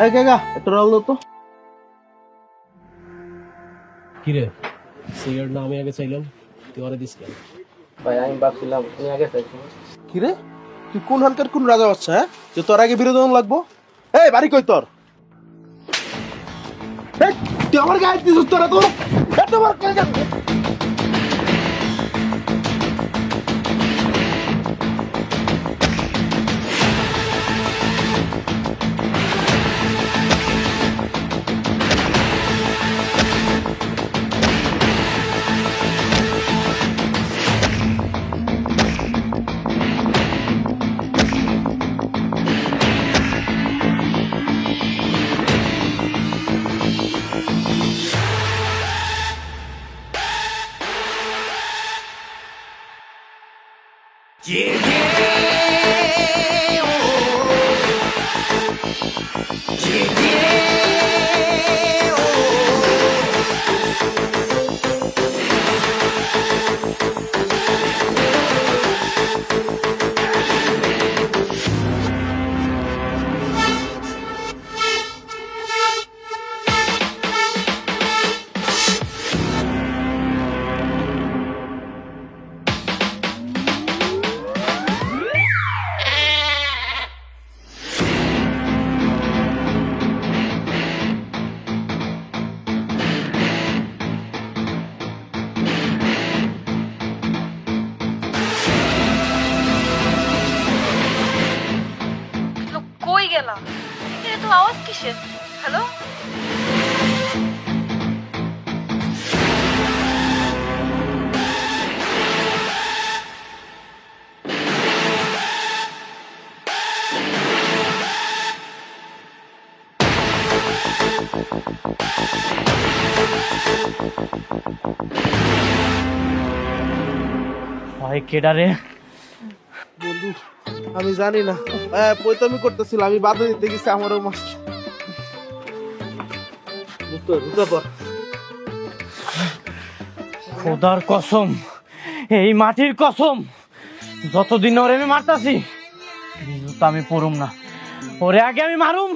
এই কাকা একটু রল দাও তো। কিরে সিগারেট না আমি আগে চাইলাম, তুই ওরে দিস কেন? ভাই আমি ভাবছিলাম তুমি আগে চাইছো। কিরে তুই কোন হানকার কোন রাজা বাচ্চা, হ্যাঁ যে তোর আগে বিরোধন লাগবো? এই বাড়ি কই তোর? এই, তুই আমার গায়ে দিছিস তোরা, তোর এত বড় কাকা। কই গেলা? এত আওয়াজ কিসের? হ্যালো? ভাই কেডা রে? বন্ধু আমি জানি না, পয়তামি করতেছিল, আমি বাধা দিতে গেছি, আমারও মাস খোদার কসম, এই মাটির কসম, যতদিন ওরে আমি মারতাছি জুতা আমি পরুম না। ওরে আগে আমি মারুম,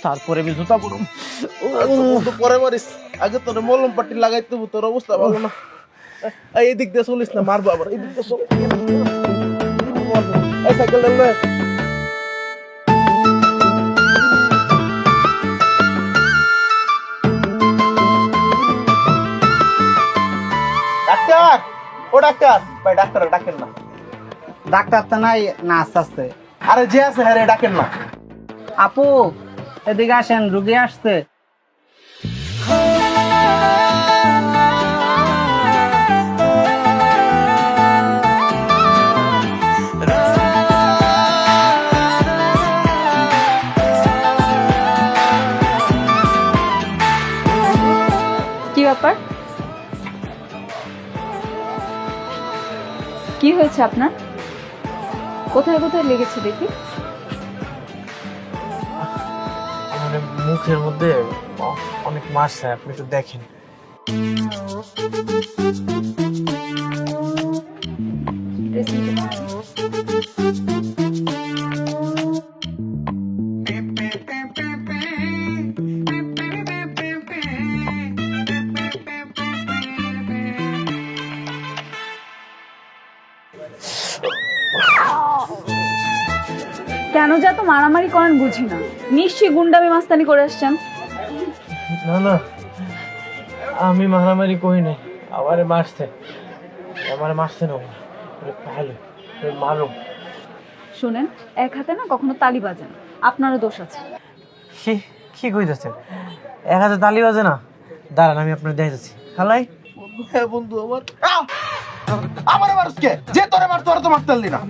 তারপরে আমি জুতা পরুম। পরে মারিস, আগে তোর মলম পাটি লাগাইতে হবে, তোর অবস্থা ভালো না। এই দিক দিয়ে চলিস না, মারবো আবার, এই দিক দিয়ে চল। এই সাইকেল ডালবে। ডাক্তার, ও ডাক্তার ভাই, ডাক্তার ডাকেন না। ডাক্তার তো নাই না, আস্তে আস্তে। আরে যে আছে হ্যাঁ রে, ডাকেন না। আপু এদিকে আসেন, রুগী আসছে। কি ব্যাপার? কি হয়েছে আপনার? কোথায় কোথায় লেগেছে দেখি? আমার মুখের মধ্যে অনেক মারছে, আপনি একটু দেখেন। কেন যে এত মারামারি করেন বুঝি না, নিশ্চয়ই গুন্ডামি মাস্তানি করে আসছেন। না না, আমি মারামারি করি নাই, আমারে মারছে, আমারে মারছে না, ভালো মারুম। শুনেন, এক হাতে না কখনো তালি বাজে না, আপনারও দোষ আছে। কি কি কইতেছেন? এক হাতে তালি বাজে না? দাঁড়ান আমি আপনার দেখাচ্ছি। খালাই হ্যাঁ বন্ধু আমার, আমার মারস কে? যে তোরে মার, তোরে তো মারতে পারলি না।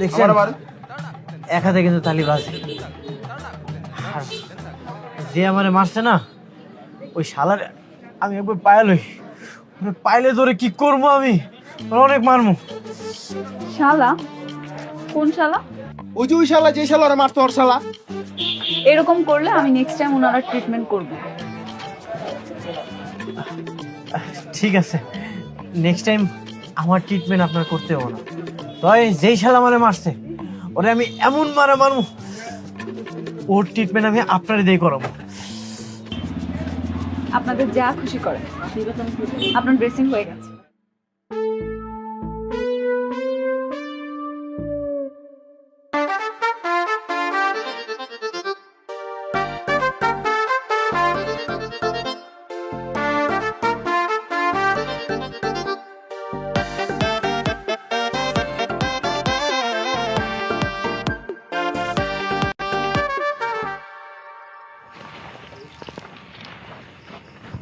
দেখছেন, আমার মার, এক হাতে কিন্তু তালি বাজে। আর যে আমারে মারছে না, ওই শালার আমি একবার পাইলই, পাইলে তোরে কি করবো আমি, ওরে অনেক মারমু। শালা? কোন শালা? ওই যে ওই শালা, যে শালা মারতো, তোর শালা। এরকম করলে আমি নেক্সট টাইম ওনারা ট্রিটমেন্ট করব। ঠিক আছে, নেক্সট টাইম আমার ট্রিটমেন্ট আপনার করতে হবে না। তবে যেই শালা আমারে মারছে ওরে আমি এমন মারমু ওর ট্রিটমেন্ট আমি আপনার দিয়ে করাবো। আপনাদের যা খুশি করেন। আপনার ড্রেসিং হয়ে গেছে।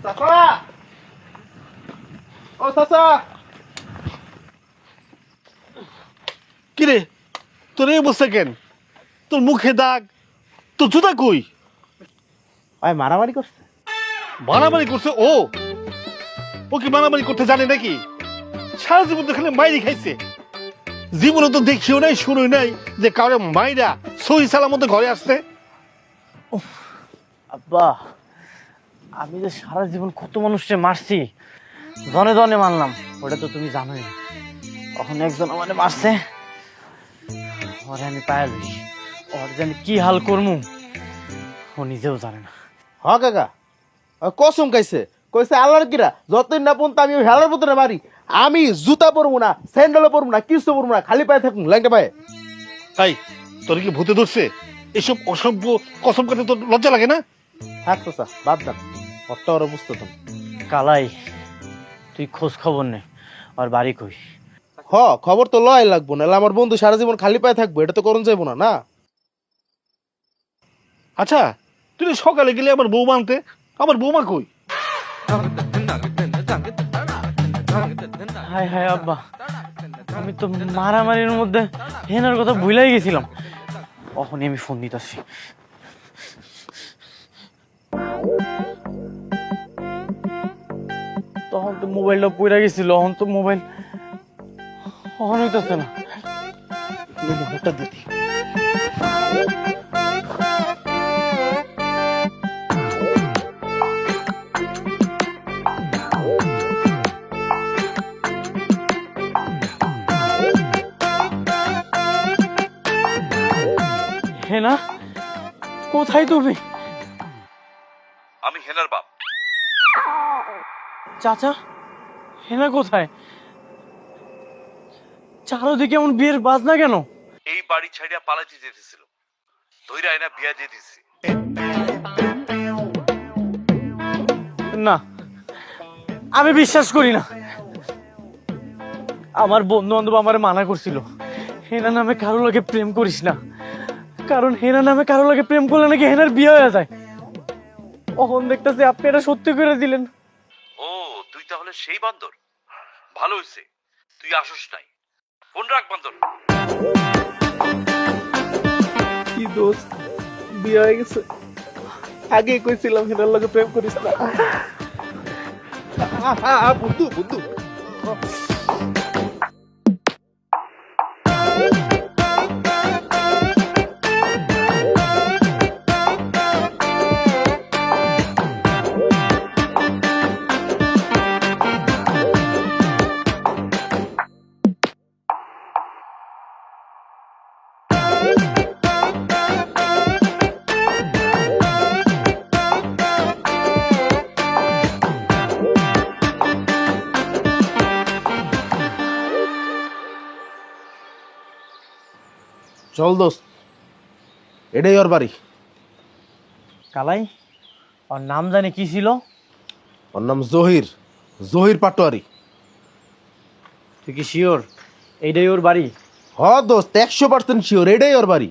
চাচা, ও চাচা, কিরে তোর এই অবস্থা কেন? তোর মুখে দাগ, তোর জুতা কই? ভাই মারামারি করছে। মারামারি করছে ও? ও কি মারামারি করতে জানে নাকি? সারা জীবন তো খালি মাইরি খাইছে, জীবনে তো দেখিও নাই শুনোই নাই যে কাউরে মাইরা সহি সালামত ঘরে আসতে। আব্বা, আমি যে সারা জীবন কত মানুষকে মারছি, জনে জনে মারলাম, ওটা তো তুমি জানোই। তখন একজন আমাকে মারছে, ওরে আমি পায়ে লই, ওর যে আমি কি হাল করবো ও নিজেও জানে না। হ কাকা, ও কসম খাইছে, কইছে আল্লাহর কিরা যতদিন না পর্যন্ত আমি ওই হেলার ভিতরে মারি, আমি জুতা পরবো না, স্যান্ডেলও পরবো না, কিছু পরবো না, খালি পায়ে থাকুন, ল্যাংটা পায়ে। তাই তোর কি ভূতে ধরছে? এসব অসভ্য কসম কাটে তোর লজ্জা লাগে না? থাক চাচা, বাদ দাম, অতটা ওরা বুঝতো তো। কালাই, তুই খোঁজ খবর নে আর বাড়ি কই। হ, খবর তো লয় লাগবো না, আমার বন্ধু সারা জীবন খালি পায়ে থাকবো, এটা তো করণ যাইবো না না। আচ্ছা, তুই সকালে গেলে আমার বৌমা আনতে, আমার বৌমা কই? হায় হায় আব্বা, আমি তো মারামারির মধ্যে হেনার কথা ভুলাই গেছিলাম। তখনই আমি ফোন দিতেছি। তখন তো মোবাইলটা পড়ে গেছিল, এখন তো মোবাইল অন হইতেছে না। ওটা দিদি হেনা, কোথায় তুমি? আমি হেনার বাপ। চাচা, হেনা কোথায়? চারোদিকে এমন বিয়ের বাজনা কেন? এই বাড়ি ছাড়িয়া পালাতে যেতেছিল, ধইরা এনা বিয়া দিয়ে দিছি। না, আমি বিশ্বাস করি না। আমার বন্ধু বান্ধব আমার মানা করছিল, হেনা নামে কারো লাগে প্রেম করিস না, কারণ হেনা নামে কারো লাগে প্রেম করলে নাকি হেনার বিয়ে হয়ে যায়। অহন দেখতেছি আপনি এটা সত্যি করে দিলেন। ও, তুই তাহলে সেই বান্দর? ভালো হইছে তুই আসস নাই। ফোন রাখ বান্দর। কি দোস্ত, বিয়ে হয়ে গেছে, আগে কইছিলাম হেনার লগে প্রেম করিস না। বুদ্ধু বুদ্ধু চল দোস্ত, এটাই ওর বাড়ি। কালাই, ওর নাম জানি কি ছিল? ওর নাম জহির, জহির পাটোয়ারি। তুই কি শিওর এইটাই ওর বাড়ি? হ দোস্ত, 100% শিওর এটাই ওর বাড়ি।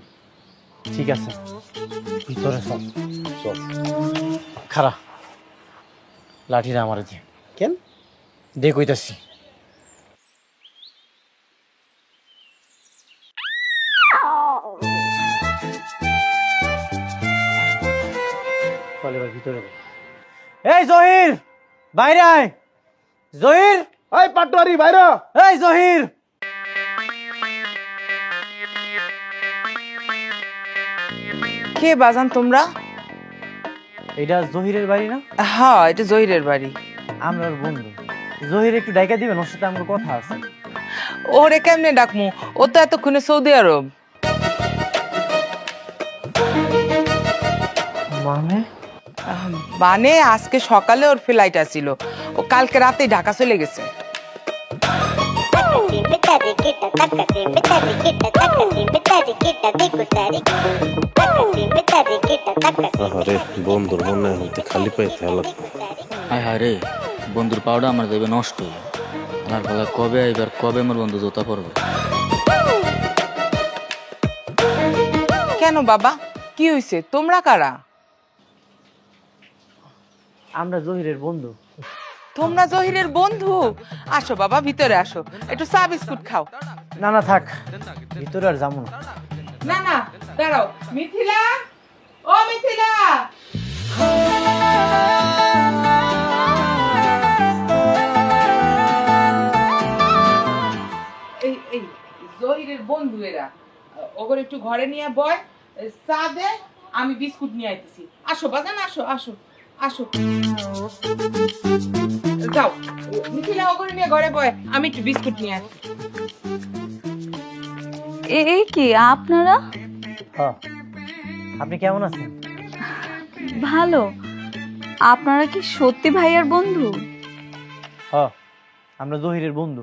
ঠিক আছে, ভিতরে সব চল। খারা লাঠিটা আমার যে কেন? দে কইতাছি। ভিতরে এই জহির, বাইরে আয়। জহির, এই পাটোয়ারি বাইরে। এই জহির। কে বাজান তোমরা? এটা জহিরের বাড়ি না? হ্যাঁ, এটা জহিরের বাড়ি। আমরা ওর বন্ধু। জহির একটু ডাইকা দিবেন, ওর সাথে আমার কথা আছে। ওরে কেমনে ডাকমু? ও তো এতক্ষণে সৌদি আরব। মানে মানে আজকে সকালে ওর ফ্লাইট আছিল, ও কালকে রাতে ঢাকা চলে গেছে। আরে বন্ধুর মনে হতে খালি পাইতে হলো। হায় হায় রে, বন্ধুর পাউডার আমার দেবে নষ্ট আমার বেলা কবে এবার কবে আমার বন্ধু জোতা পড়বে। কেন বাবা, কি হয়েছে? তোমরা কারা? আমরা জহিরের বন্ধু। তোমরা জহিরের বন্ধু? আসো বাবা, ভিতরে আসো, একটু চা বিস্কুট খাও। না না থাক, ভিতরে আর যাবো না। না না, দাঁড়াও। মিথিলা, ও মিথিলা, এই এই জহিরের বন্ধু এরা, ওগর একটু ঘরে নিয়ে বয়, চা দে, আমি বিস্কুট নিয়ে আইতেছি। আসো বাজান, আসো আসো আসো, যাও মিথিলা, ওগর নিয়ে ঘরে বয়, আমি একটু বিস্কুট নিয়ে আসি। এই কি আপনারা? হ্যাঁ, আপনি কেমন আছেন? ভালো। আপনারা কি সত্যি ভাইয়ার বন্ধু? হ্যাঁ, আমরা জহিরের বন্ধু।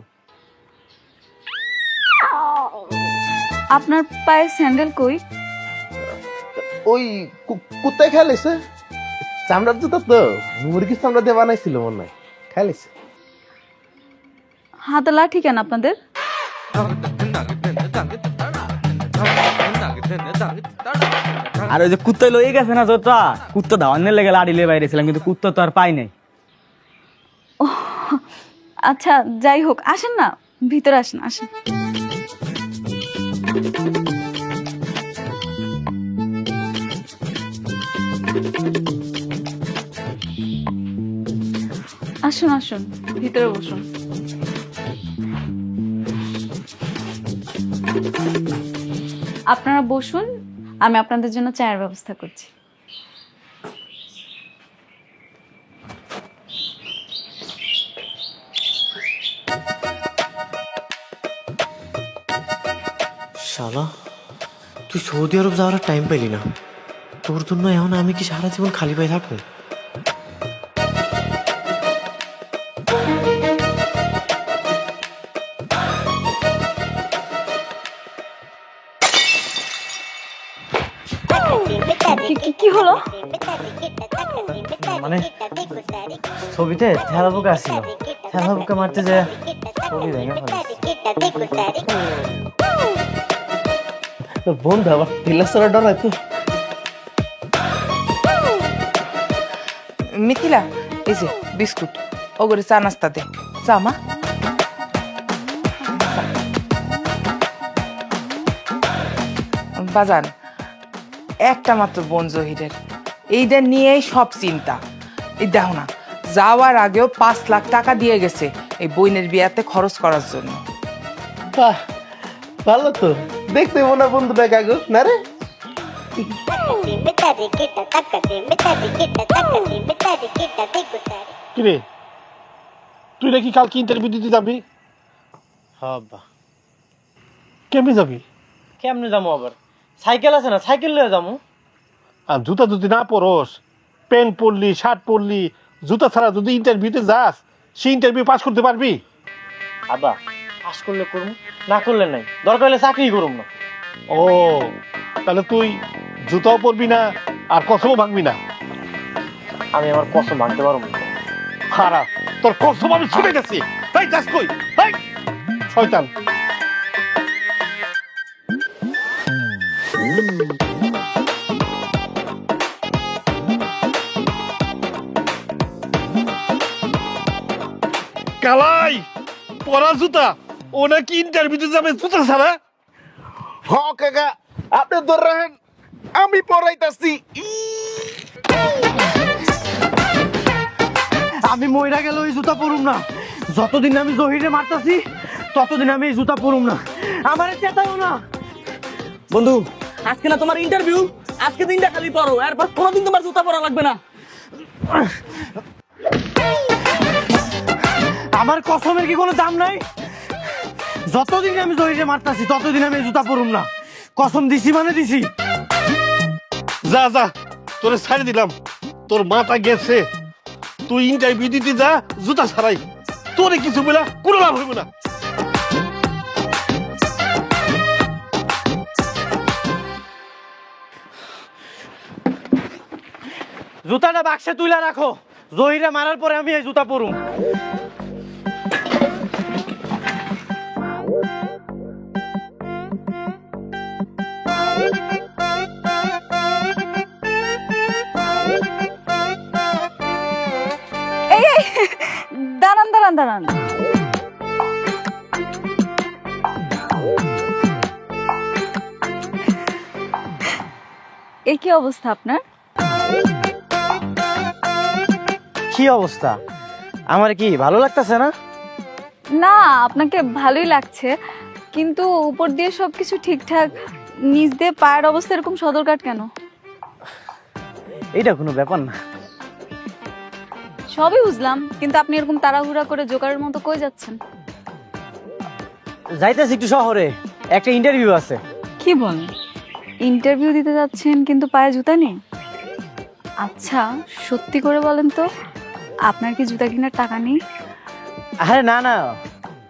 আপনার পায়ে স্যান্ডেল কই? ওই কুত্তায় খেলেছে, চামড়ার জুতা তো মুরগির চামড়া দিয়ে বানাইছিল মনে হয়, খেলেছে। হাতে লাঠি কেন আপনাদের? আর ওই যে কুত্তা লয়ে গেছে না জোতা, কুত্তা ধাওয়ানের লেগে লাড়িলে বাইরেছিলাম, কিন্তু কুত্তা তো আর পাই নাই। আচ্ছা যাই হোক, আসেন না, ভিতরে আসেন, আসেন। আসুন আসুন, ভিতরে বসুন। আপনারা বসুন, আমি আপনাদের জন্য চায়ের ব্যবস্থা করছি। শালা, তুই সৌদি আরব যাওয়ার টাইম পেলি না, তোর জন্য এখন আমি কি সারা জীবন খালি পায়ে থাকবো? কি হলো? মানে ছবিতে থেলাপোকা আসছিল, থেলাপোকা মারতে যে ছবি ভেঙে ফেলেছে। বন্ধু আবার টিলাসরা ডরায় তো। মিথিলা, এই যে বিস্কুট, ওগরে চা নাস্তা দে। চা মা। বাজান, একটা মাত্র বোন জহিরের, এইটা নিয়েই সব চিন্তা। এই দেখো না, যাওয়ার আগেও 5 লাখ টাকা দিয়ে গেছে এই বইনের বিয়াতে খরচ করার জন্য। বাহ, ভালো তো, দেখতে মনে হয় বন্ধুটা কাগজ না রে। কিরে, তুই নাকি কালকে ইন্টারভিউ দিতে যাবি? হ্যাঁ আব্বা। কেমনে যাবি? কেমনে যাবো আবার? সাইকেল আছে না, সাইকেল নিয়ে যাবো। আর জুতা যদি না পরস, প্যান্ট পরলি, শার্ট পরলি, জুতা ছাড়া যদি ইন্টারভিউতে যাস, সেই ইন্টারভিউ পাস করতে পারবি? আব্বা, পাস করলে করবো, না করলে নাই, দরকার হলে চাকরি করুম না। ও, তাহলে তুই জুতাও পরবি না আর কসমও ভাঙবি না? আমি আমার কসম ভাঙতে পারবো না। খারাপ, তোর কসম আমি ছুটে গেছি। এই যাস কই? এই শয়তান। কালাই, পরা জুতা, ও নাকি ইন্টারভিউতে যাবে জুতা ছাড়া? হ কাকা, আপনি ধরে রাখেন, আমি পড়াইতাছি। আমি মইরা গেলে ওই জুতা পরুম না। যতদিন আমি জহিরে মারতাছি ততদিন আমি এই জুতা পরুম না। আমার চেতাও না। বন্ধু, আজকে না তোমার ইন্টারভিউ, আজকে দিনটা খালি পড়ো, এরপর কোনোদিন তোমার জুতা পরা লাগবে না। আমার কসমের কি কোনো দাম নাই? যতদিন আমি জহিরে মারতাছি ততদিন আমি এই জুতা পরুম না। কসম দিছি মানে দিছি। যা যা, তোরে ছাড়ি দিলাম, তোর মাথা গেছে, তুই ইন্টারভিউ দিতে যা জুতা ছাড়াই, তোরে কিছু বলা কোনো লাভ হইব না। জুতাটা বাক্সে তুলে রাখো, জহিরে মারার পরে আমি এই জুতা পরুম। এই এই, দাঁড়ান দাঁড়ান দাঁড়ান। এই কি অবস্থা আপনার? কি অবস্থা? আমার কি ভালো লাগতেছে না? না, আপনাকে ভালোই লাগছে, কিন্তু উপর দিয়ে সবকিছু ঠিকঠাক, নিচ দিয়ে পায়ের অবস্থা এরকম সদরকাট কেন? এইটা কোনো ব্যাপার না। সবই বুঝলাম, কিন্তু আপনি এরকম তাড়াহুড়া করে জোকারের মতো কই যাচ্ছেন? যাইতেছি একটু শহরে, একটা ইন্টারভিউ আছে। কি বলেন? ইন্টারভিউ দিতে যাচ্ছেন কিন্তু পায়ে জুতা নেই? আচ্ছা সত্যি করে বলেন তো, আপনার কি জুতা কেনার টাকা নেই? আরে না না,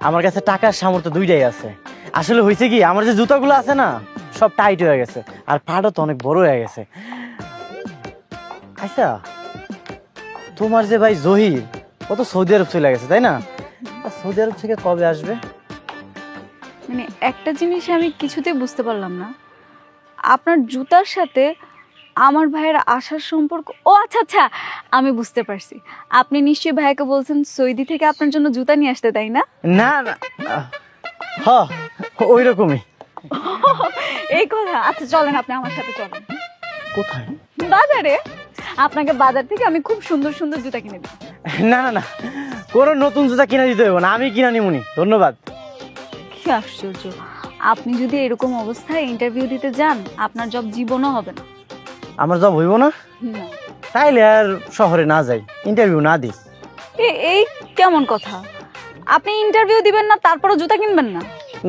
আমার কাছে টাকার সামর্থ্য দুইটাই আছে। আসলে হয়েছে কি, আমার যে জুতাগুলো আছে না সব টাইট হয়ে গেছে, আর পাটা তো অনেক বড় হয়ে গেছে। আচ্ছা, তোমার যে ভাই জহির, ও তো সৌদি আরব চলে গেছে তাই না? আর সৌদি আরব থেকে কবে আসবে? মানে একটা জিনিস আমি কিছুতেই বুঝতে পারলাম না, আপনার জুতার সাথে আমার ভাইয়ের আসার সম্পর্ক। ও আচ্ছা আচ্ছা, আমি বুঝতে পারছি, আপনি নিশ্চয়ই ভাইকে বলছেন সৌদি থেকে আপনার জন্য জুতা নিয়ে আসতে, তাই না? না না, হ ওই রকমই। এই কথা। আচ্ছা চলেন, আপনি আমার সাথে চলেন। কোথায়? বাজারে। আপনাকে বাজার থেকে আমি খুব সুন্দর সুন্দর জুতা কিনে দেব। না না না, কোনো নতুন জুতা কিনে দিতে হবে না, আমি কিনা নিমুনি, ধন্যবাদ। কি আশ্চর্য, আপনি যদি এরকম অবস্থায় ইন্টারভিউ দিতে যান, আপনার জব জীবনও হবে না। আমার জব হইব না? না। তাইলে আর শহরে না যাই, ইন্টারভিউ না দিই। এই কেমন কথা? আপনি ইন্টারভিউ দিবেন না, তারপরে জুতা কিনবেন না?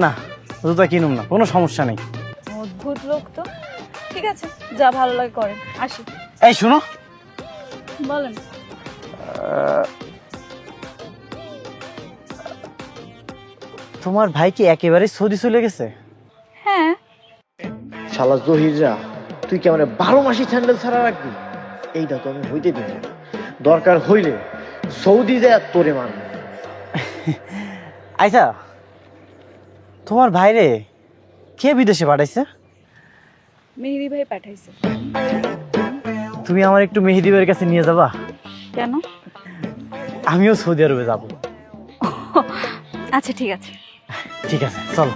না, জুতা কিনুম না, কোনো সমস্যা নেই। অদ্ভুত লোক তো। ঠিক আছে, যা ভালো লাগে করেন, আসি। এই শুনো, বলেন। তোমার ভাই কি একেবারে সৌদি চলে গেছে? হ্যাঁ। শালা জহিররা, তুই কি আমার 12 মাসই স্যান্ডেল ছাড়া রাখবি? এইটা তো আমি হইতে দিব না। দরকার হইলে সৌদি যায় তোরে মারব। আচ্ছা, তোমার ভাইরে কে বিদেশে পাঠাইছে? মেহেদি ভাই পাঠাইছে। তুমি আমার একটু মেহেদি ভাইয়ের কাছে নিয়ে যাবা? কেন? আমিও সৌদি আরবে যাব। আচ্ছা ঠিক আছে। ঠিক আছে, চলো।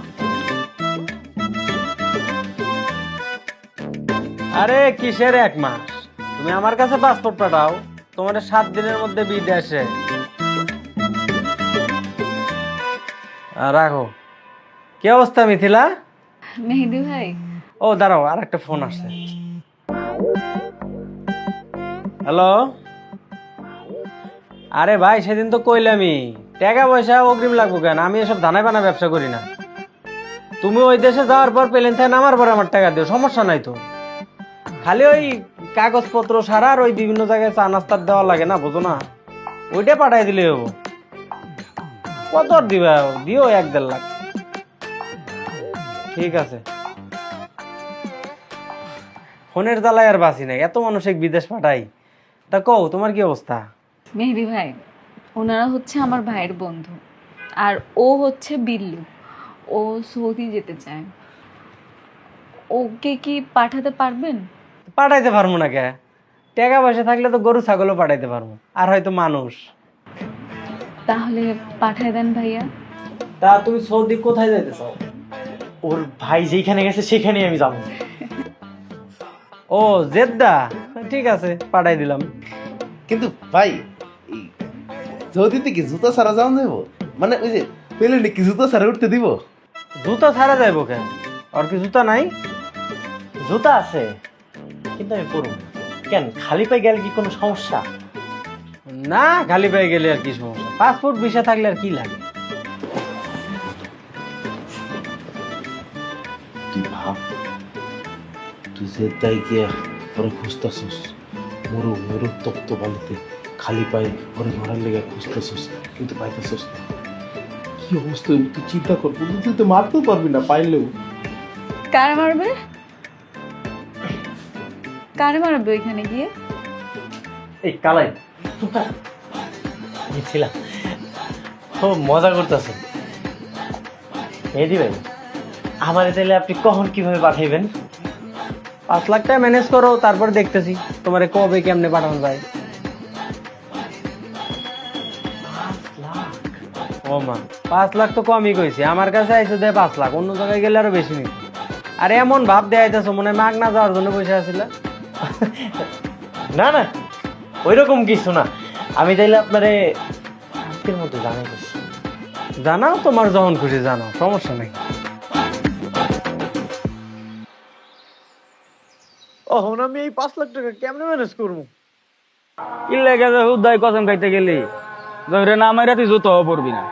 আরে কিসের 1 মাস? তুমি আমার কাছে পাসপোর্ট পাঠাও, তোমার 7 দিনের মধ্যে বিদেশে। রাখো। কি অবস্থা মিথিলা? মেহেদি ভাই। ও দাঁড়াও, আর একটা ফোন আসছে। হ্যালো। আরে ভাই, সেদিন তো কইলামই টাকা পয়সা অগ্রিম লাগবো কেন, আমি এসব দানা বানা ব্যবসা করি না। তুমি ওই দেশে যাওয়ার পর প্লেন থেকে নামার পর আমার টাকা দিও, সমস্যা নাই তো। খালি ওই কাগজপত্র সারা আর ওই বিভিন্ন জায়গায় চা নাস্তার দেওয়া লাগে না, বুঝো না, ওইটা পাঠাই দিলে হবো। কত দিবা? দিও 1-1.5 লাখ। ঠিক আছে। ফোনের জ্বালায় আর বাঁচি নাই, এত মানুষ এক বিদেশ পাঠাই। তা কও, তোমার কি অবস্থা? মেহেদি ভাই, ওনারা হচ্ছে আমার ভাইয়ের বন্ধু, আর ও হচ্ছে বিল্লু। ও সৌদি যেতে চায়, ওকে কি পাঠাতে পারবেন? পাঠাইতে পারবো না কে? টাকা পয়সা থাকলে তো গরু ছাগলও পাঠাইতে পারবো, আর হয়তো মানুষ। তাহলে পাঠায় দেন ভাইয়া। তা তুমি সৌদি কোথায় যাইতে চাও? ওর ভাই যেখানে গেছে সেখানেই আমি যাবো। ও জেদ্দা, ঠিক আছে, পাঠাই দিলাম। কিন্তু ভাই, সৌদিতে কি জুতা ছাড়া যাওয়া যাবো? মানে ওই যে প্লেনে কি জুতা ছাড়া উঠতে দিব? জুতা ছাড়া যাইবো কেন? আর কি জুতা নাই? জুতা আছে, কিন্তু আমি পরব না। কেন, খালি পায়ে গেলে কি কোনো সমস্যা? না, খালি পায়ে গেলে আর কি সমস্যা? পাসপোর্ট ভিসা থাকলে আর কি লাগে? তুই ভাব, তুই যে তাই গিয়া পরে খুঁজতেছিস, মরু মরু তপ্ত বালিতে খালি পায়ে ওরে মারার লেগে খুঁজতেছিস কিন্তু পাইতেছিস না। কি অবস্থা তুই চিন্তা কর বন্ধু, তুই তো মারতেও পারবি না পাইলেও। কারে মারবে? কারে মারবে ওইখানে গিয়ে? এই কালাই ছিলাম, ও মজা করতেছে। এই দিবেন আমার তাইলে আপনি কখন কিভাবে পাঠাইবেন? 5 লাখ টাকা ম্যানেজ করো, তারপর দেখতেছি তোমারে কবে কেমনে পাঠানো যায়। ও মা, 5 লাখ তো কমই কইছি, আমার কাছে আইসে দেয় 5 লাখ, অন্য জায়গায় গেলে আরো বেশি নিত। আর এমন ভাব দেয়াইতেছো মনে হয় মাগ না যাওয়ার জন্য পয়সা আসছিল। না না, ওইরকম কিছু না। আমি তাইলে আপনারে আজকের মধ্যে জানাই দিচ্ছি। জানাও, তোমার যখন খুশি জানাও, সমস্যা নেই। ওহন আমি এই 5 লাখ টাকা কেমনে ম্যানেজ করবো? ইল্লে গেছে হুদাই কসম খাইতে গেলি ধরে না মাইরা তুই জুতো পড়বি না।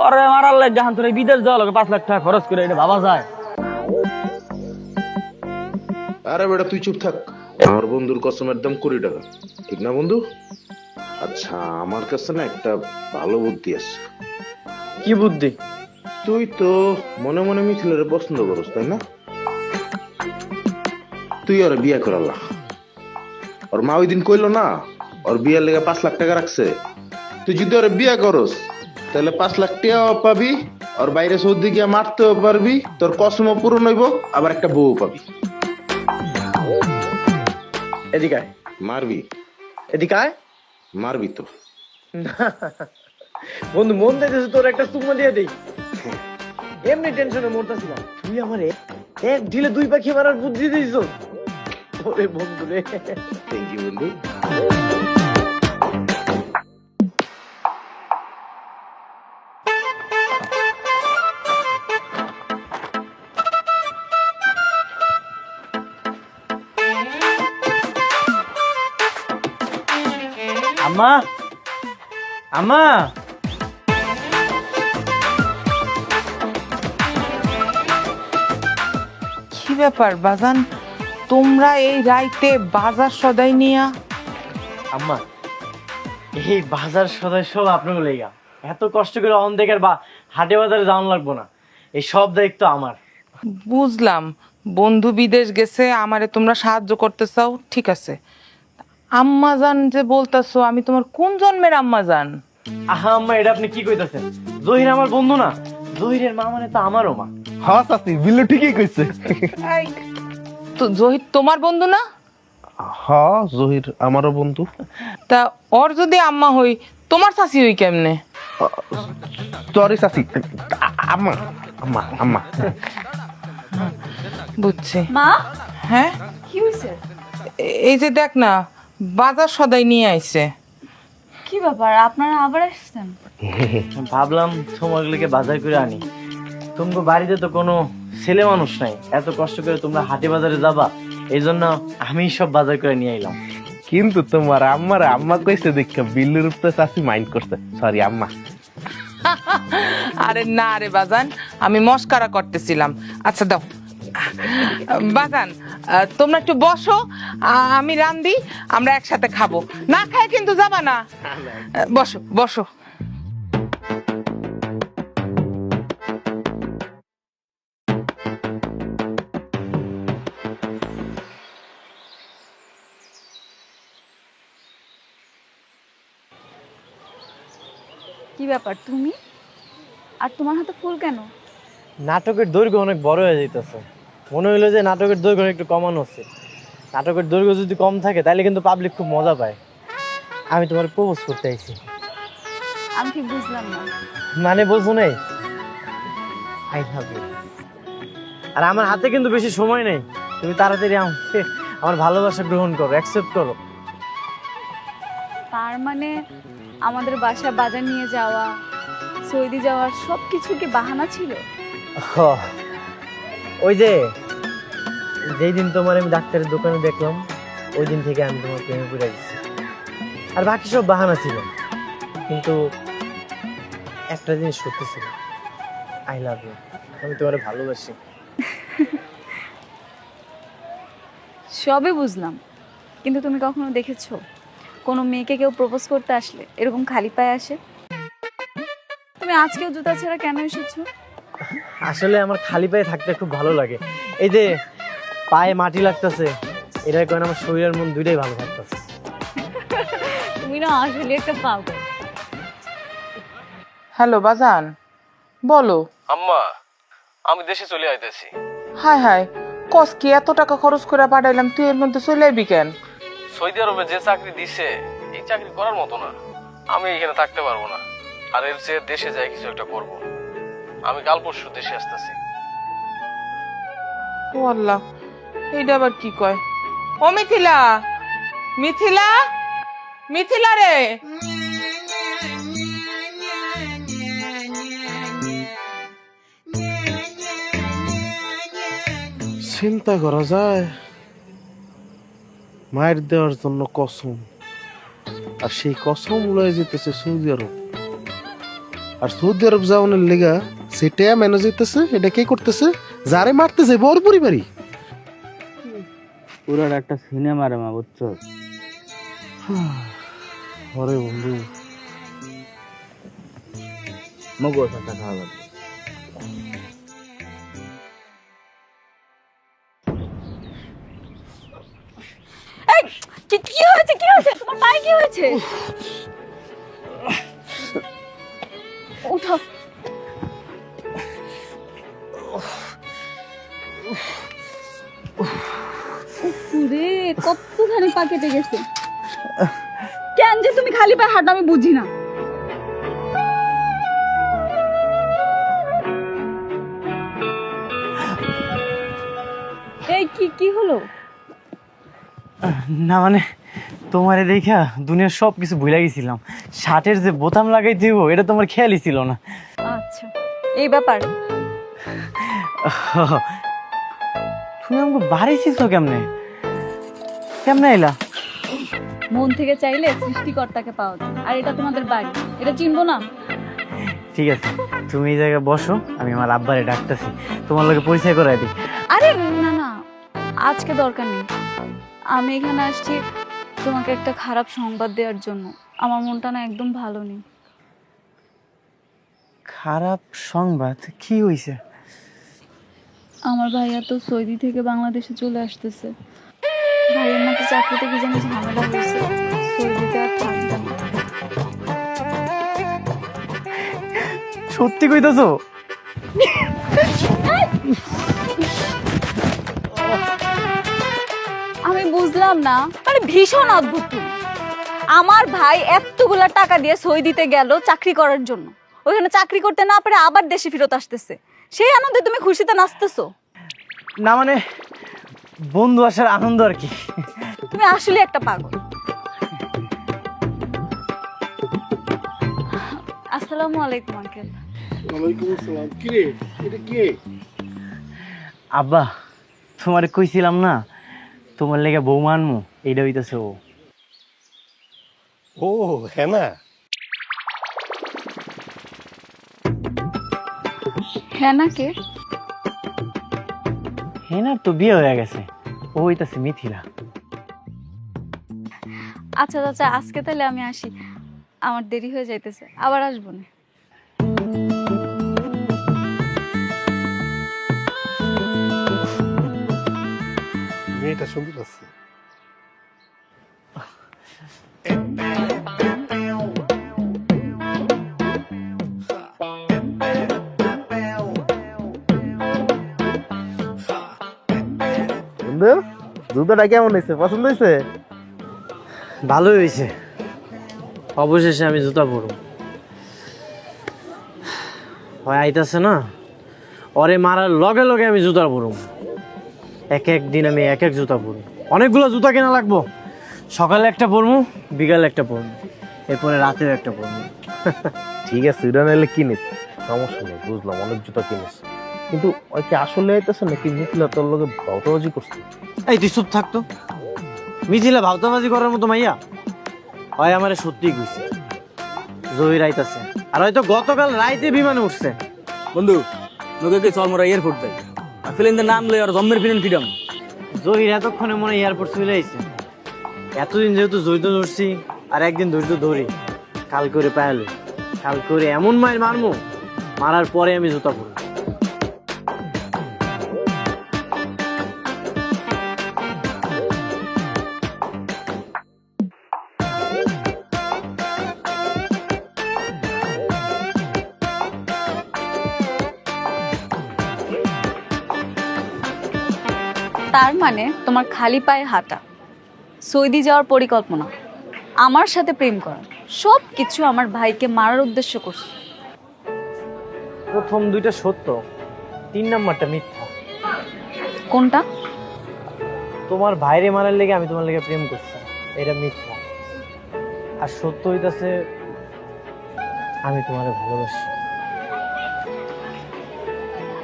ওরে মারার লাগে জাহান তোর বিদেশ যাওয়া লাগে 5 লাখ টাকা খরচ করে, এটা ভাবা যায়? আরে বেটা তুই চুপ থাক। আমার বন্ধুর কসমের দাম 20 টাকা, ঠিক না বন্ধু? আচ্ছা আমার কাছে না একটা ভালো বুদ্ধি আছে। কি বুদ্ধি? তুই তো মনে মনে মিথিলের পছন্দ করস তাই না? তুই ওর বিয়ে করালা। ওর মা ওই দিন কইলো না ওর বিয়ের লেগে 5 লাখ টাকা রাখছে। তুই যদি ওর বিয়ে করস তাহলে 5 লাখ টাকাও পাবি, আর বাইরে সৌদি গিয়ে মারতেও পারবি, তোর কসমও পূরণ হইব, আবার একটা বউ পাবি। এদিকে মারবি? এদিকে মারবি তো। বন্ধু মন দিতেছে, তোর একটা চুম্মা দিয়ে দেই। এমনি টেনশনে মরতেছিলাম, তুই আমারে এক ঢিলে 2 পাখি মারার বুদ্ধি দিয়েছ। ওরে বন্ধু রে, থ্যাংক ইউ বন্ধু। আম্মা আম্মা, কি ব্যাপার বাজান, তোমরা এই রাইতে বাজার সদাই নিয়া? আম্মা এই বাজার সদাই সব আপনাকে লেগা, এত কষ্ট করে অন্ধকার বা হাটে বাজারে যাওয়ান লাগবো না, এই সব দায়িত্ব আমার। বুঝলাম, বন্ধু বিদেশ গেছে, আমারে তোমরা সাহায্য করতে চাও, ঠিক আছে। আম্মা জান যে বলতেছো, আমি তোমার কোন জন্মের আম্মা জান? আহা আম্মা, এটা আপনি কি কইতাছেন? জহির আমার বন্ধু না, জহিরের মা মানে তো আমারও মা। হ্যাঁ চাচি, বিল্লু ঠিকই কইছে। এই, তো জহির তোমার বন্ধু না? হ্যাঁ জহির আমারও বন্ধু। তা ওর যদি আম্মা হই, তোমার চাচি হই কেমনে? সরি চাচি, আম্মা আম্মা আম্মা। বুঝছি। মা, হ্যাঁ, কি হয়েছে? এই যে দেখ না, বাজার সদাই নিয়ে আইছে। কি ব্যাপার, আপনারা আবার আসছেন? ভাবলাম তোমাগুলোকে বাজার করে আনি। তোমাকে বাড়িতে তো কোনো ছেলে মানুষ নাই, এত কষ্ট করে তোমরা হাটে বাজারে যাবা, এই জন্য আমি সব বাজার করে নিয়ে এলাম। কিন্তু তোমার আম্মার আম্মা কইছে দেখে বিল্লুর উপরে চাচি মাইন্ড করছে। সরি আম্মা। আরে না রে বাজান, আমি মস্কারা করতেছিলাম। আচ্ছা দাও বাজান, তোমরা একটু বসো, আমি রান্ধি, আমরা একসাথে খাবো। না খায় কিন্তু যাবা না। বসো বসো। কি ব্যাপার তুমি? আর তোমার হাতে ফুল কেন? নাটকের দৈর্ঘ্য অনেক বড় হয়ে যাইতেছে, মনে হইলো যে নাটকের দৈর্ঘ্য একটু কমানো হচ্ছে। নাটকের দৈর্ঘ্য যদি কম থাকে তাহলে কিন্তু পাবলিক খুব মজা পায়। আমি তোমার প্রপোজ করতে আইছি। আমি ঠিক বুঝলাম না। মানে বোঝো নাই, আই লাভ ইউ। আর আমার হাতে কিন্তু বেশি সময় নেই, তুমি তাড়াতাড়ি আমাকে আমার ভালোবাসা গ্রহণ করো, অ্যাকসেপ্ট করো। তার মানে আমাদের বাসা বাজার নিয়ে যাওয়া, সৌদি যাওয়ার সব কিছু কি বাহানা ছিল? ওই যে যেই দিন তোমার আমি ডাক্তারের দোকানে দেখলাম, ওই দিন থেকে আমি তোমার প্রেমে পড়ে গেছি। আর বাকি সব বাহানা ছিল, কিন্তু একটা জিনিস সত্যি ছিল, আই লাভ ইউ। আমি তোমার ভালোবাসি। সবে বুঝলাম, কিন্তু তুমি কখনো দেখেছো কোনো মেয়েকে কেউ প্রপোজ করতে আসলে এরকম খালি পায়ে আসে? তুমি আজকেও জুতা ছাড়া কেন এসেছো? আসলে আমার খালি পায়ে থাকতে খুব ভালো লাগে। এই যে পায়ে মাটি লাগতেছে, এটার কারণে আমার শরীর আর মন দুইটাই ভালো থাকতেছে। তুমি না আসলে একটা পাগল। হ্যালো বাজান, বলো। আম্মা, আমি দেশে চলে আইতেছি। হায় হায়, কস কি এত টাকা খরচ করে পাঠাইলাম, তুই এর মধ্যে চলে আইবি কেন? সৌদি আরবে যে চাকরি দিছে এই চাকরি করার মতো না, আমি এখানে থাকতে পারবো না। আর এর চেয়ে দেশে যাই কিছু একটা করব। আমি কাল পরশু দেশে আসতেছি। ও আল্লাহ, এইটা আবার কি কয়? ও মিথিলা, মিথিলা, মিথিলা রে। চিন্তা করা যায়, মায়ের দেওয়ার জন্য কসম, আর সেই কসম লয়ে যেতেছে সৌদি আরব। আর সৌদি আরব যাওয়ানোর লেগা সেটা মেনে যেতেছে, এটা কে করতেছে? যারে মারতেছে বড় পরিবারই। পুরান একটা সিনেমা রে মা, বুঝছো? আরে বন্ধু, মগো একটা খাওয়া লাগবে। এই, কি হয়েছে? কি হয়েছে তোমার পায়ে? কি হয়েছে? উঠো। রে, কতখানি পা কেটে গেছে। কেন যে তুমি খালি পায়ে হাঁটো আমি বুঝি না। এই কি হলো? না মানে তোমারে দেখা দুনিয়ার সব কিছু ভুলে গেছিলাম। শার্টের যে বোতাম লাগাই দিব এটা তোমার খেয়ালই ছিল না। আচ্ছা, এই ব্যাপার। তুমি আমাকে বাড়িছিস কেমনে কেমনে এলা? মন থেকে চাইলে সৃষ্টিকর্তাকে পাওয়া যায়। আর এটা তোমাদের বাড়ি, এটা চিনবো না? ঠিক আছে, তুমি এই জায়গায় বসো, আমি আমার আব্বারে ডাকতেছি, তোমার লোকে পরিচয় করাই দিই। আরে না না, আজকে দরকার নেই। আমি এখানে আসছি তোমাকে একটা খারাপ সংবাদ দেওয়ার জন্য। আমার মনটা না একদম ভালো নেই। খারাপ সংবাদ? কি হয়েছে? আমার ভাইয়া তো সৌদি থেকে বাংলাদেশে চলে আসতেছে। ভাইয়ের নাকি চাকরিতে কি জানি ঝামেলা হয়েছে, সৌদিতে আর থাকবে না। সত্যি কইতাছো? আমি বুঝলাম না, মানে ভীষণ অদ্ভুত তুমি। আমার ভাই এতগুলা টাকা দিয়ে সৌদিতে গেল চাকরি করার জন্য, ওখানে চাকরি করতে না পারে আবার দেশে ফেরত আসতেছে, সেই আনন্দে তুমি খুশিতে নাচতেছো? না মানে বন্ধু আসার আনন্দ আর কি। তুমি আসলে একটা পাগল। আসসালামু আলাইকুম আঙ্কেল। ওয়ালাইকুম আসসালাম। কি রে, এটা কে? আব্বা, তোমারে কইছিলাম না তোমার লেগে বৌমা আনমু, এইটা হইতাছে ও। ও হ্যাঁ না, হ্যাঁ না কে? হেনার তো বিয়ে হয়ে গেছে, ও হইতাছে মিথিলা। আচ্ছা চাচা, আজকে তাহলে আমি আসি, আমার দেরি হয়ে যাইতেছে, আবার আসবো না। মেয়েটা সুন্দর আছে। বন্ধু, জুতোটা কেমন হয়েছে? পছন্দ হয়েছে? ভালোই হয়েছে, অবশেষে আমি জুতা পরব। হয় আইতাছে না, ওরে মারার লগে লগে আমি জুতা পরব। এক এক দিন আমি এক এক জুতা পরব, অনেকগুলো জুতা কেনা লাগবো। সকালে একটা পরবো, বিকালে একটা পরবো, এরপরে রাতেও একটা পরবো। ঠিক আছে, এটা নাইলে কিনিস, সমস্যা নেই, বুঝলাম অনেক জুতা কিনিস, কিন্তু ওই কি আসলে আইতেছে নাকি মিথিলা তোর লগে ভাউতাবাজি করছে? এই তুই চুপ থাকতো। মিথিলা ভাউতাবাজি করার মতো মাইয়া? হয় আমারে সত্যি কইছে জহির আইতাছে, আর হয়তো গতকাল রাইতে বিমানে উঠছে। বন্ধু লোকে চল মোরা এয়ারপোর্ট যাই, আর ফিলেন নাম লই আর জম্মের ফিলেন ফিডাম। জহির এতক্ষণে মনে এয়ারপোর্ট চলে আইছে। এতদিন যেহেতু ধৈর্য ধরছি, আর একদিন ধৈর্য ধরি, কাল করে পায়াল, কাল করে এমন মায়ের মারমু, মারার পরে আমি জুতা পরব। তার মানে তোমার খালি পায়ে হাঁটা, সৌদি যাওয়ার পরিকল্পনা, আমার সাথে প্রেম করা, সব কিছু আমার ভাইকে মারার উদ্দেশ্য করছে। প্রথম দুইটা সত্য, 3 নাম্বারটা মিথ্যা। কোনটা? তোমার ভাইরে মারার লেগে আমি তোমার লেগে প্রেম করছি, এটা মিথ্যা। আর সত্য হইতাছে আমি তোমারে ভালোবাসি।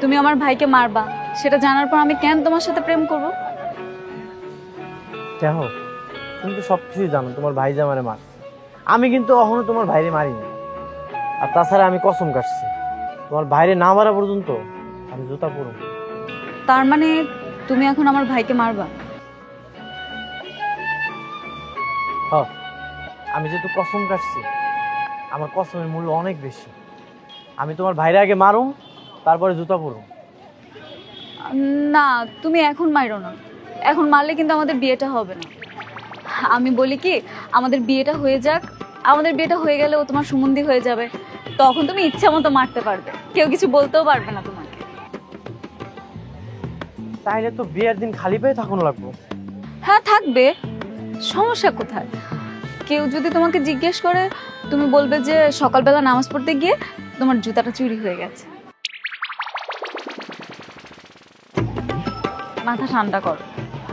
তুমি আমার ভাইকে মারবা, সেটা জানার পর আমি কেন তোমার সাথে প্রেম করব? দেখো, তুমি তো সবকিছুই জানো, তোমার ভাই যে আমারে মারছে। আমি কিন্তু কখনো তোমার ভাইরে মারিনি। আর তাছাড়া আমি কসম কাটছি, তোমার ভাইরে না মারা পর্যন্ত আমি জুতা পরব। তার মানে তুমি এখন আমার ভাইকে মারবা? হ্যাঁ, আমি যেহেতু কসম কাটছি, আমার কসমের মূল্য অনেক বেশি। আমি তোমার ভাইরে আগে মারুম, তারপরে জুতা পরব। না, তুমি এখন মারো না, এখন মারলে কিন্তু আমাদের বিয়েটা হবে না। আমি বলি কি, আমাদের বিয়েটা হয়ে যাক, আমাদের বিয়েটা হয়ে গেলে ও তোমার সুমন্দি হয়ে যাবে, তখন তুমি ইচ্ছা মতো মারতে পারবে, কেউ কিছু বলতেও পারবে না তোমাকে। তাইলে তো বিয়ের দিন খালি পেয়ে থাকুন লাগবো। হ্যাঁ থাকবে, সমস্যা কোথায়? কেউ যদি তোমাকে জিজ্ঞেস করে, তুমি বলবে যে সকালবেলা নামাজ পড়তে গিয়ে তোমার জুতাটা চুরি হয়ে গেছে। মাথা ঠান্ডা করো,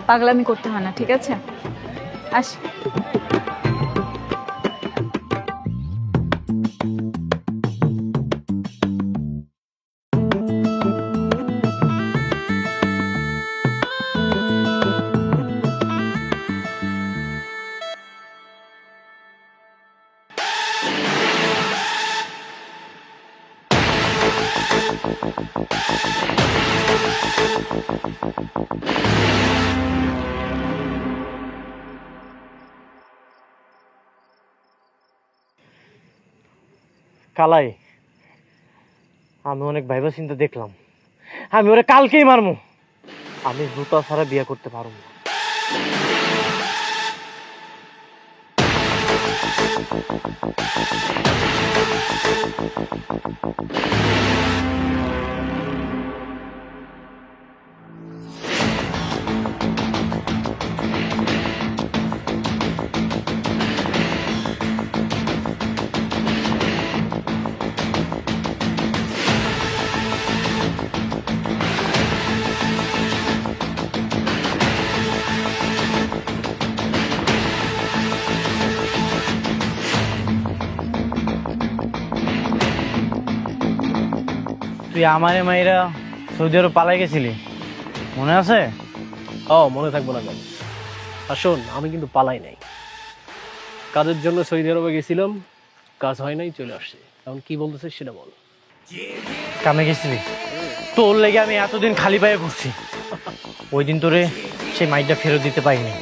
পাগলামি করতে হয় না, ঠিক আছে? আসি। কালাই, আমি অনেক ভাইবা চিন্তা দেখলাম, আমি ওরে কালকেই মারমু। আমি জুতা ছাড়া বিয়ে করতে পারবো না। তুই আমারে মাইরা সৌদি আরব পালাই গেছিলি, মনে আছে? মনে থাকবো না কেন? আর শোন, আমি কিন্তু পালাই নাই, কাজের জন্য সৌদি আরবে গেছিলাম, কাজ হয় নাই, চলে আসছে। এখন কি বলতেছিস সেটা বল। কামে গেছিলি? তোর লেগে আমি এতদিন খালি পায়ে ঘুরছি। ওই দিন তোরে সেই মাইটা ফেরত দিতে পারিনি,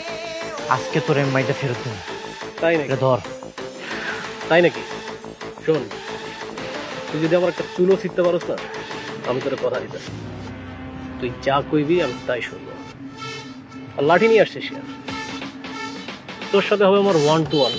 আজকে তোরে আমি মাইটা ফেরত দিন। তাই নাকি? ধর। তাই নাকি? শোন, তুই যদি আমার একটা চুলো ছিটতে পারস না, আমি তোর কথা দিতে, তুই যা কইবি আমি তাই শুনবো। আর লাঠি নিয়ে আসছিস, তোর সাথে হবে আমার 1-to-1।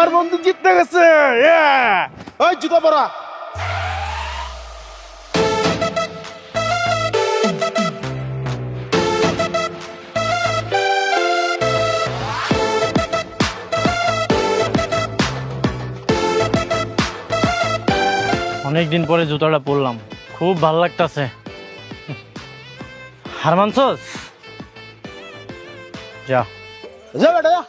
আমার বন্ধু জিততে গেছে। ওই জুতা পরা। অনেকদিন পরে জুতাটা পরলাম, খুব ভাল লাগতাছে। হার মানছস? যা যা বেটা যা।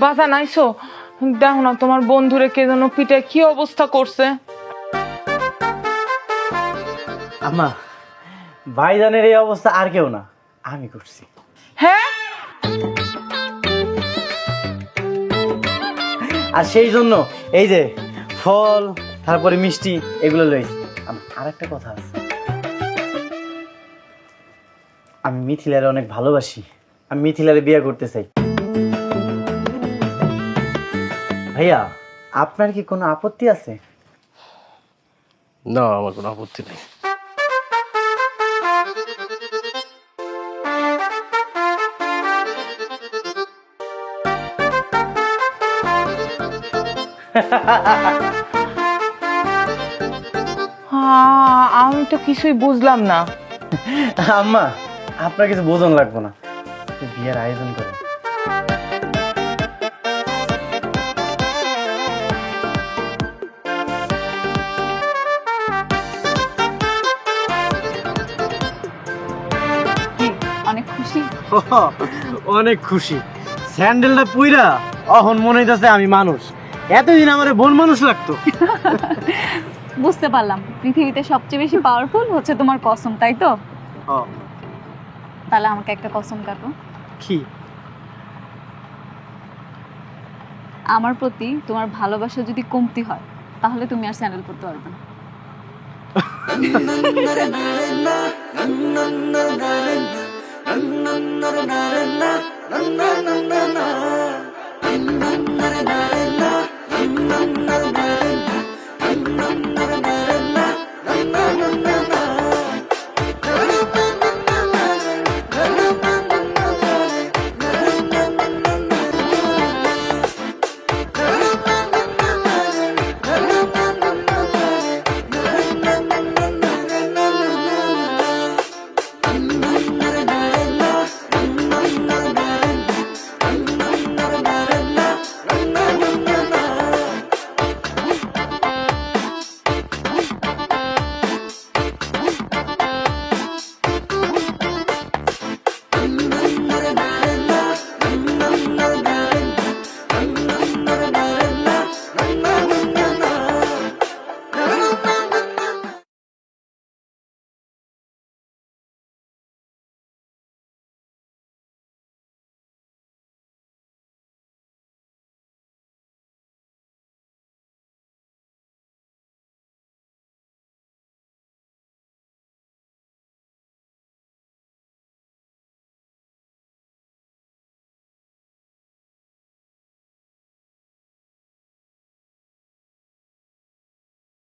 বাজান আইসো, দেখো না তোমার বন্ধুরে কে যেন পিঠে কি অবস্থা করছে। আম্মা, ভাইজানের এই অবস্থা আর কেউ না, আমি করছি। হ্যাঁ, আর সেই জন্য এই যে ফল, তারপরে মিষ্টি, এগুলো লইছি। আর একটা কথা আছে, আমি মিথিলারে অনেক ভালোবাসি, আমি মিথিলারে বিয়ে করতে চাই। ভাইয়া, আপনার কি কোনো আপত্তি আছে? না, আমার কোনো আপত্তি নেই। আমি তো কিছুই বুঝলাম না। আম্মা, আপনার কিছু বোঝন লাগবো না, বিয়ের আয়োজন করেন। অনেক খুশি। অনেক খুশি। স্যান্ডেলটা পুইরা অহন মনে হইতাছে আমি মানুষ। এতদিন আমার বোন মানুষ লাগতো। বুঝতে পারলাম, পৃথিবীতে সবচেয়ে বেশি পাওয়ারফুল হচ্ছে তোমার কসম, তাই তো? তাহলে আমাকে একটা কসম কাটো। কি? আমার প্রতি তোমার ভালোবাসা যদি কমতি হয়, তাহলে তুমি আর স্যান্ডেল পরতে পারবে না।